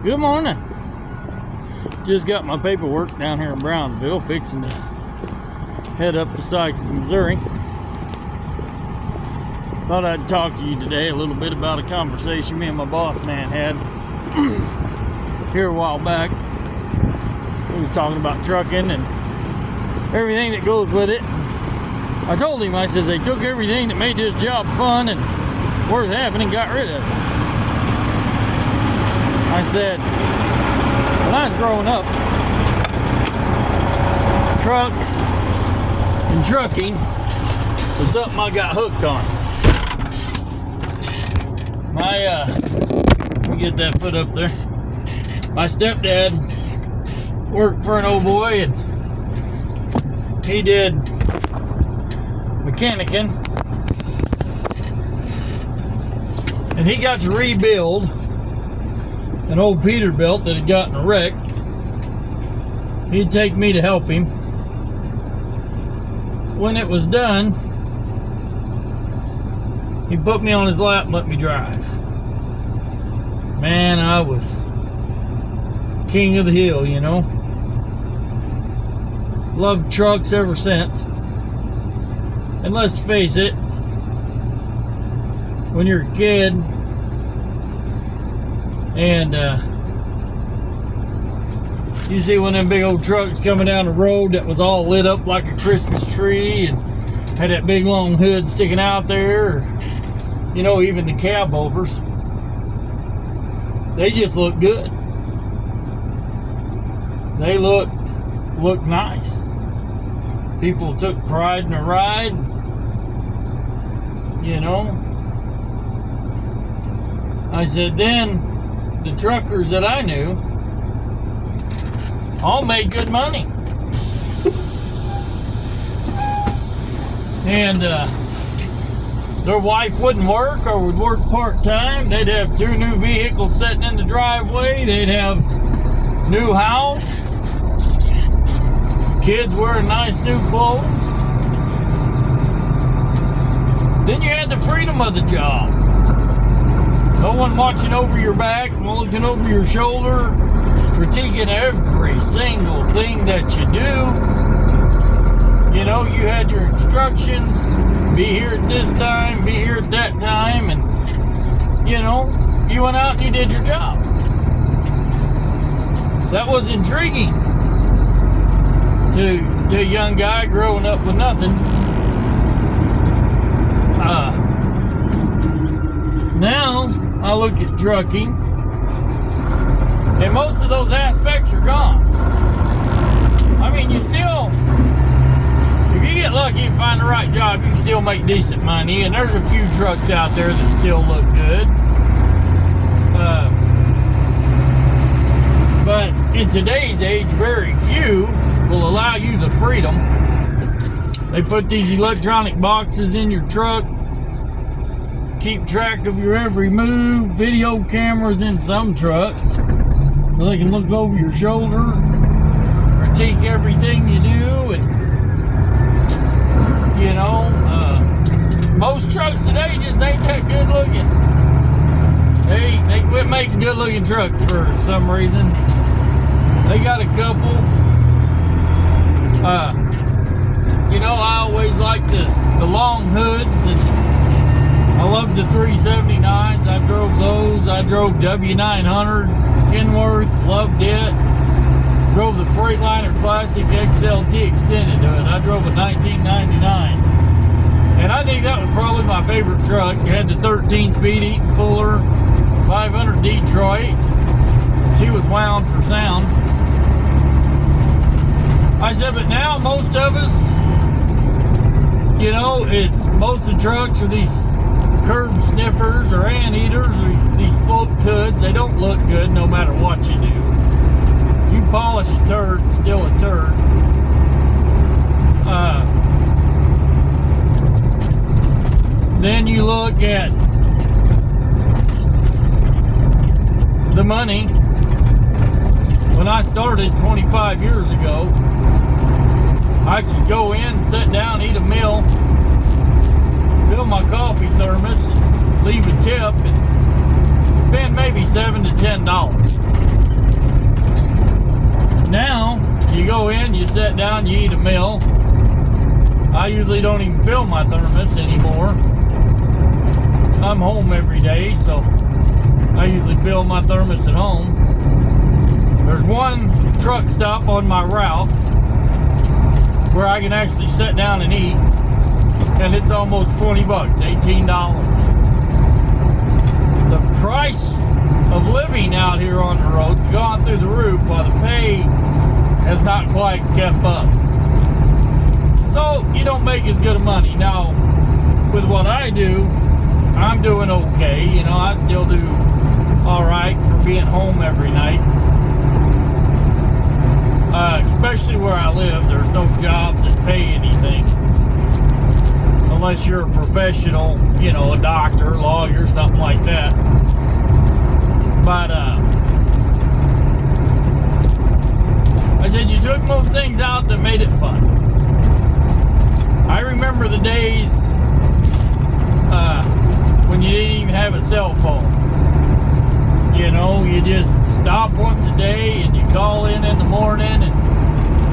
Good morning. Just got my paperwork down here in Brownsville, fixing to head up to Sykes, Missouri. Thought I'd talk to you today a little bit about a conversation me and my boss man had here a while back. He was talking about trucking and everything that goes with it. I told him, I says, they took everything that made this job fun and worth having and got rid of it. I said, when I was growing up, trucks and trucking was something I got hooked on. Let me get that foot up there. My stepdad worked for an old boy and he did mechanicking. And he got to rebuild an old Peterbilt that had gotten a wreck. He'd take me to help him. When it was done, he put me on his lap and let me drive. Man, I was king of the hill, you know. Loved trucks ever since. And let's face it, when you're a kid and you see one of them big old trucks coming down the road that was all lit up like a Christmas tree and had that big long hood sticking out there, or, you know, even the cab overs, they just look good. They look nice. People took pride in the ride, you know. I said, then the truckers that I knew all made good money. And their wife wouldn't work or would work part-time. They'd have 2 new vehicles sitting in the driveway. They'd have new house. Kids wearing nice new clothes. Then you had the freedom of the job. No one watching over your back, looking over your shoulder, critiquing every single thing that you do. You know, you had your instructions, be here at this time, be here at that time, and, you know, you went out and you did your job. That was intriguing to a young guy growing up with nothing. Now, I look at trucking, and most of those aspects are gone. I mean, you still, if you get lucky and find the right job, you still make decent money, and there's a few trucks out there that still look good. But in today's age, very few will allow you the freedom. They put these electronic boxes in your truck, keep track of your every move, video cameras in some trucks, so they can look over your shoulder, critique everything you do, and, you know, most trucks today just ain't that good looking. They quit making good looking trucks for some reason. They got a couple. You know, I always liked the long hoods, and I loved the 379s. I drove those. I drove W900 Kenworth, loved it. Drove the Freightliner Classic XLT extended to it. I drove a 1999. And I think that was probably my favorite truck. It had the 13-speed Eaton Fuller 500 Detroit. She was wound for sound. I said, but now most of us, you know, most of the trucks are these curb sniffers or anteaters or these sloped hoods. They don't look good no matter what you do. You polish a turd, it's still a turd. Then you look at the money. When I started 25 years ago, I could go in, sit down, eat a meal, fill my coffee thermos, and leave a tip, and spend maybe $7 to $10. Now, you go in, you sit down, you eat a meal. I usually don't even fill my thermos anymore. I'm home every day, so I usually fill my thermos at home. There's one truck stop on my route where I can actually sit down and eat, and it's almost 20 bucks, $18. The price of living out here on the road's gone through the roof while the pay has not quite kept up. So you don't make as good of money. Now, with what I do, I'm doing okay. You know, I still do all right for being home every night. Especially where I live, there's no jobs that pay anything. Unless you're a professional, you know, a doctor, lawyer, something like that. But, I said you took most things out that made it fun. I remember the days when you didn't even have a cell phone. You know, you just stop once a day and you call in the morning and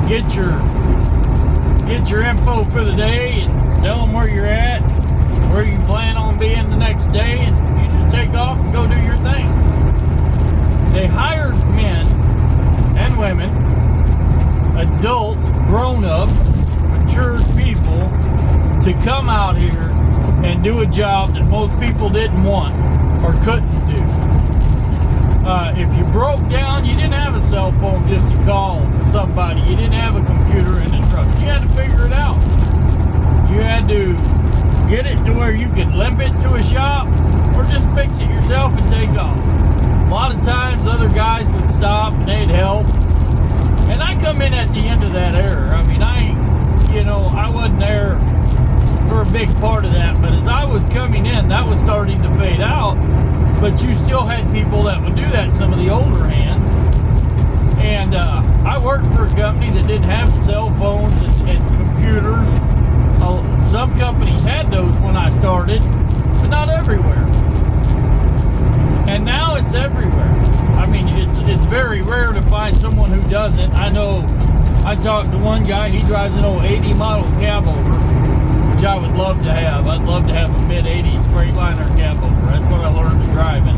get your info for the day and tell them where you're at, where you plan on being the next day, and you just take off and go do your thing. They hired men and women, adults, grown-ups, mature people, to come out here and do a job that most people didn't want or couldn't do. If you broke down, you didn't have a cell phone just to call somebody. You didn't have a computer in the truck. You had to figure it out. You had to get it to where you could limp it to a shop or just fix it yourself and take off. A lot of times other guys would stop and they'd help. And I come in at the end of that era. I mean, I wasn't there for a big part of that, but as I was coming in, that was starting to fade out. But you still had people that would do that, some of the older hands. And I worked for a company that didn't have cell phones and computers. Some companies had those when I started, but not everywhere. And now it's everywhere. I mean, it's very rare to find someone who doesn't. I know I talked to one guy, he drives an old 80 model cab over, which I would love to have. I'd love to have a mid-80s Freightliner cab over. That's what I learned to drive in.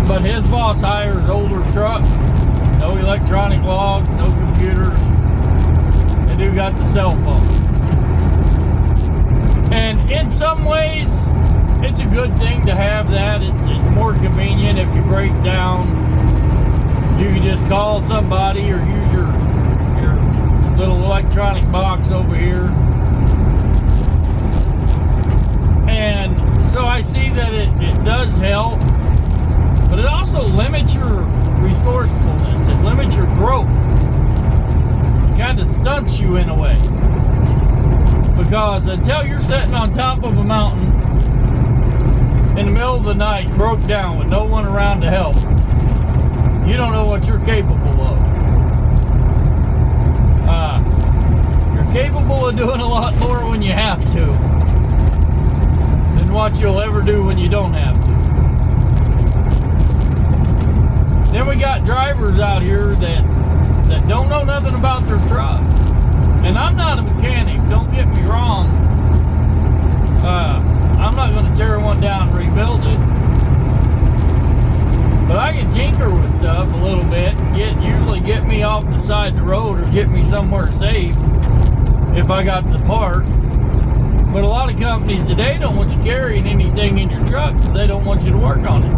But his boss hires older trucks, no electronic logs, no computers. They do got the cell phone. And in some ways, it's a good thing to have that. It's more convenient if you break down. You can just call somebody or use your little electronic box over here. And so I see that it does help, but it also limits your resourcefulness. It limits your growth. It kind of stunts you in a way. Because until you're sitting on top of a mountain in the middle of the night, broke down with no one around to help, you don't know what you're capable of. You're capable of doing a lot more when you have to than what you'll ever do when you don't have to. Then we got drivers out here that don't know nothing about their trucks. And I'm not a mechanic, don't get me wrong. I'm not going to tear one down and rebuild it. But I can tinker with stuff a little bit and usually get me off the side of the road or get me somewhere safe if I got the parts. But a lot of companies today don't want you carrying anything in your truck because they don't want you to work on it.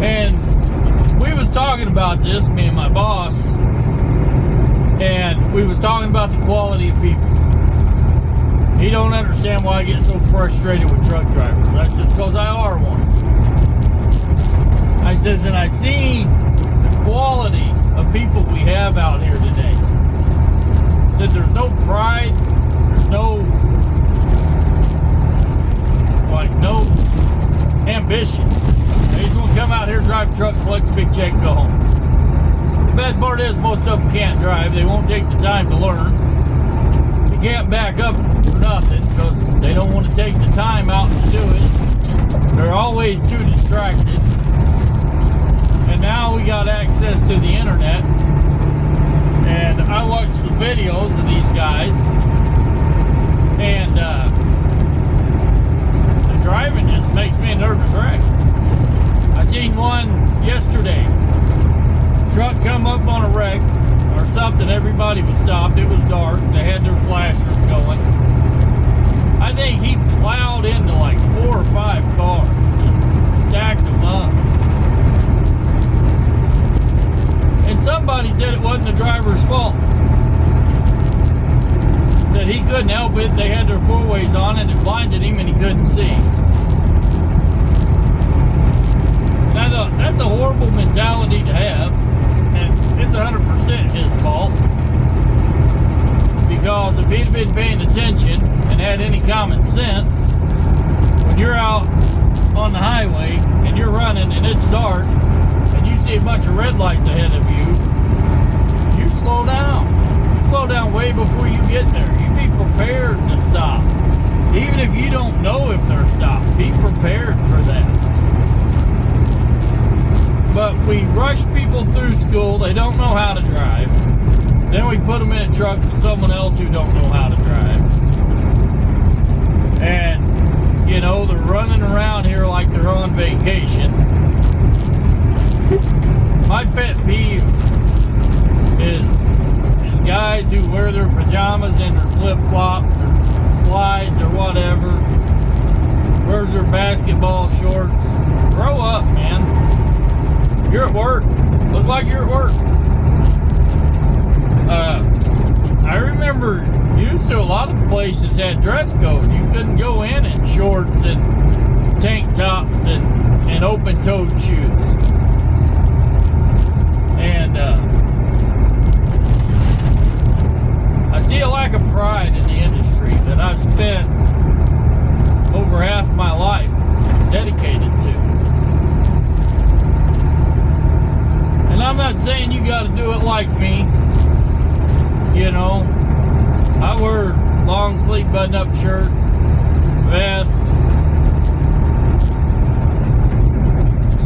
And we was talking about this, me and my boss, and we was talking about the quality of people. He don't understand why I get so frustrated with truck drivers. That's just because I are one. I says, and I see the quality of people we have out here today. I said, there's no pride, there's no ambition. They just want to come out here, drive a truck, collect a big check, and go home. The bad part is most of them can't drive. They won't take the time to learn. They can't back up for nothing because they don't want to take the time out to do it. They're They're always too distracted. And now we got access to the internet. And I watch the videos of these guys. And the driving just makes me a nervous wreck. I seen one yesterday. Truck come up on a wreck or something. Everybody was stopped. It was dark. They had their flashers going. I think he plowed into like 4 or 5 cars. Just stacked them up. And somebody said it wasn't the driver's fault. Said he couldn't help it. They had their four-ways on and it blinded him and he couldn't see. And I thought, that's a horrible mentality to have. And it's 100% his fault. Because if he'd been paying attention and had any common sense, when you're out on the highway and you're running and it's dark and you see a bunch of red lights ahead of you, you slow down. You slow down way before you get there. You be prepared to stop. Even if you don't know if they're stopped, be prepared for that. But we rush people through school. They don't know how to drive. Then we put them in a truck with someone else who don't know how to drive. And, you know, they're running around here like they're on vacation. My pet peeve is guys who wear their pajamas and their flip-flops or slides or whatever. Wears their basketball shorts. Grow up, man. You're at work. Look like you're at work. I remember used to a lot of places had dress codes. You couldn't go in shorts and tank tops and open-toed shoes. And I see a lack of pride in the industry that I've spent over half my life dedicated to. And I'm not saying you got to do it like me. You know, I wear long sleeve button-up shirt, vest,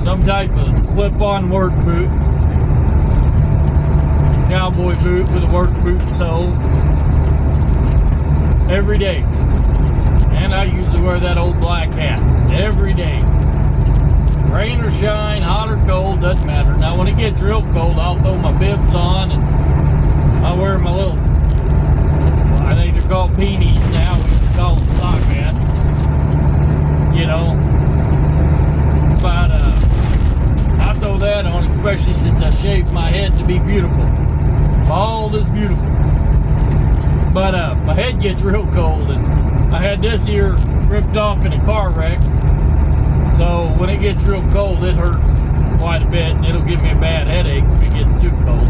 some type of slip-on work boot, cowboy boot with a work boot sole, every day. And I usually wear that old black hat every day. Rain or shine, hot or cold, doesn't matter. Now when it gets real cold, I'll throw my bibs on and I wear my little, I think they're called beanies now. We used to call them sock hats. You know. But I throw that on, especially since I shaved my head to be beautiful. Bald is beautiful. But my head gets real cold, and I had this here ripped off in a car wreck. So when it gets real cold, it hurts quite a bit, and it'll give me a bad headache if it gets too cold.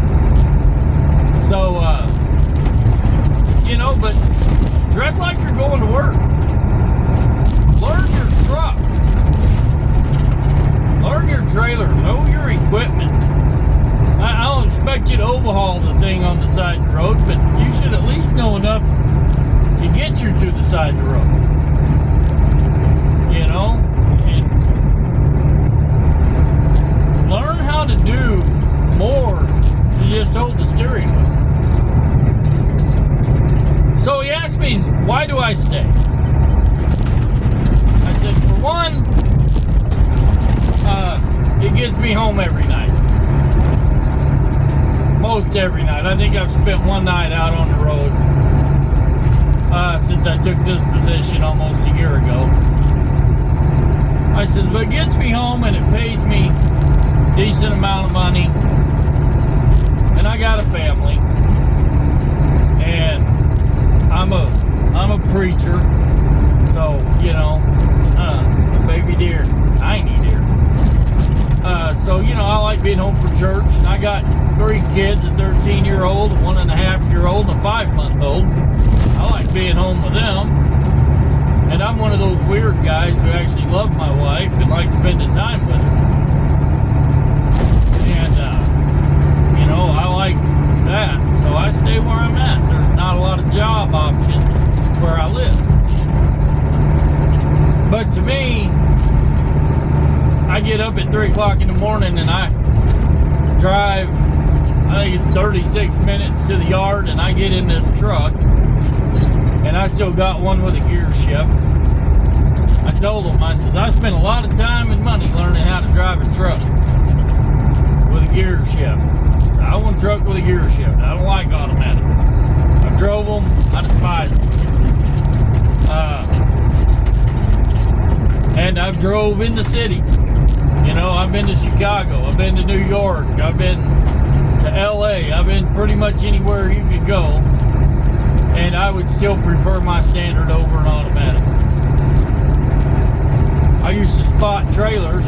So, you know, but dress like you're going to work. Learn your truck. Learn your trailer. Know your equipment. I don't expect you to overhaul the thing on the side of the road, but you should at least know enough to get you to the side of the road. You know? And learn how to do more than just hold the steering wheel. So he asked me, why do I stay? I said, for one, it gets me home every night. Most every night. I think I've spent one night out on the road since I took this position almost a year ago. I says, but it gets me home and it pays me a decent amount of money. And I got a family. And I'm a preacher, so, you know, a baby deer, tiny deer. So, you know, I like being home for church. And I got 3 kids, a 13-year-old, a 1.5-year-old, and a 5-month-old. I like being home with them. And I'm one of those weird guys who actually love my wife and like spending time with her. And, you know, I like that. So I stay where I'm at. There's not a lot of job options where I live. But to me, I get up at 3 o'clock in the morning and I drive, I think it's 36 minutes to the yard, and I get in this truck, and I still got one with a gear shift. I told them, I says, I spent a lot of time and money learning how to drive a truck with a gear shift. So I want a truck with a gear shift. I don't like automatics. I've drove them. I despise them. And I've drove in the city. You know, I've been to Chicago. I've been to New York. I've been to LA. I've been pretty much anywhere you could go. And I would still prefer my standard over an automatic. I used to spot trailers,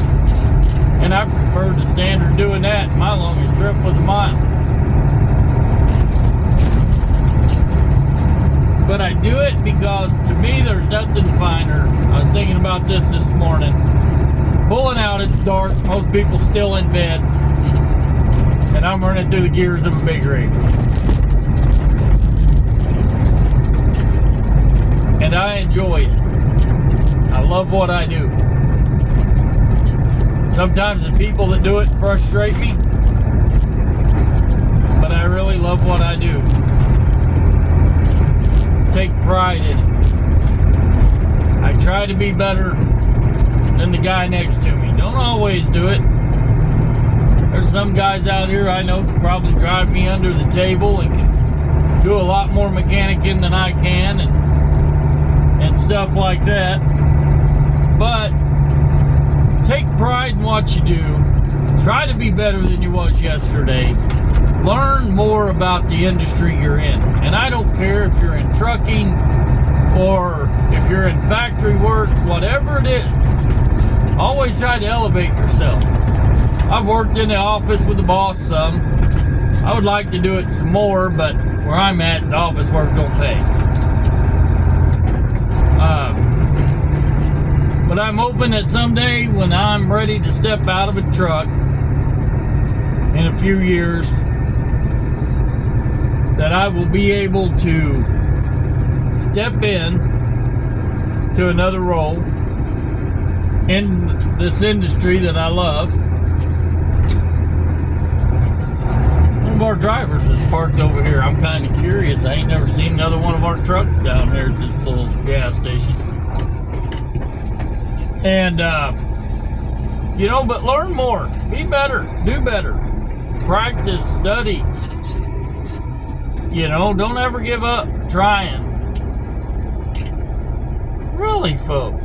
and I preferred the standard doing that. My longest trip was a mile. But I do it because, to me, there's nothing finer. I was thinking about this morning. Pulling out, it's dark. Most people still in bed. And I'm running through the gears of a big rig. And I enjoy it. I love what I do. Sometimes the people that do it frustrate me, but I really love what I do. Take pride in it. I try to be better than the guy next to me. Don't always do it. There's some guys out here I know can probably drive me under the table and can do a lot more mechanicking than I can and stuff like that. But take pride in what you do. Try to be better than you was yesterday. Learn more about the industry you're in. And I don't care if you're in trucking or if you're in factory work, whatever it is. Always try to elevate yourself. I've worked in the office with the boss some. I would like to do it some more, but where I'm at, the office work don't pay. But I'm hoping that someday when I'm ready to step out of a truck in a few years, that I will be able to step in to another role in this industry that I love. One of our drivers is parked over here. I'm kind of curious. I ain't never seen another one of our trucks down here at this little gas station. And, you know, but learn more. Be better. Do better. Practice. Study. You know, don't ever give up trying. Really, folks.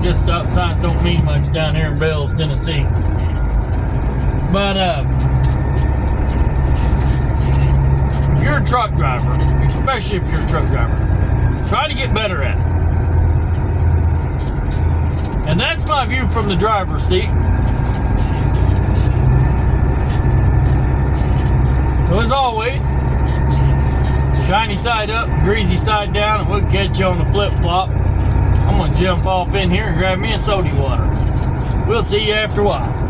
Just stop signs don't mean much down here in Bells, Tennessee. But, if you're a truck driver, especially if you're a truck driver, try to get better at it. And that's my view from the driver's seat. So as always, shiny side up, greasy side down, and we'll catch you on the flip-flop. I'm going to jump off in here and grab me a soda water. We'll see you after a while.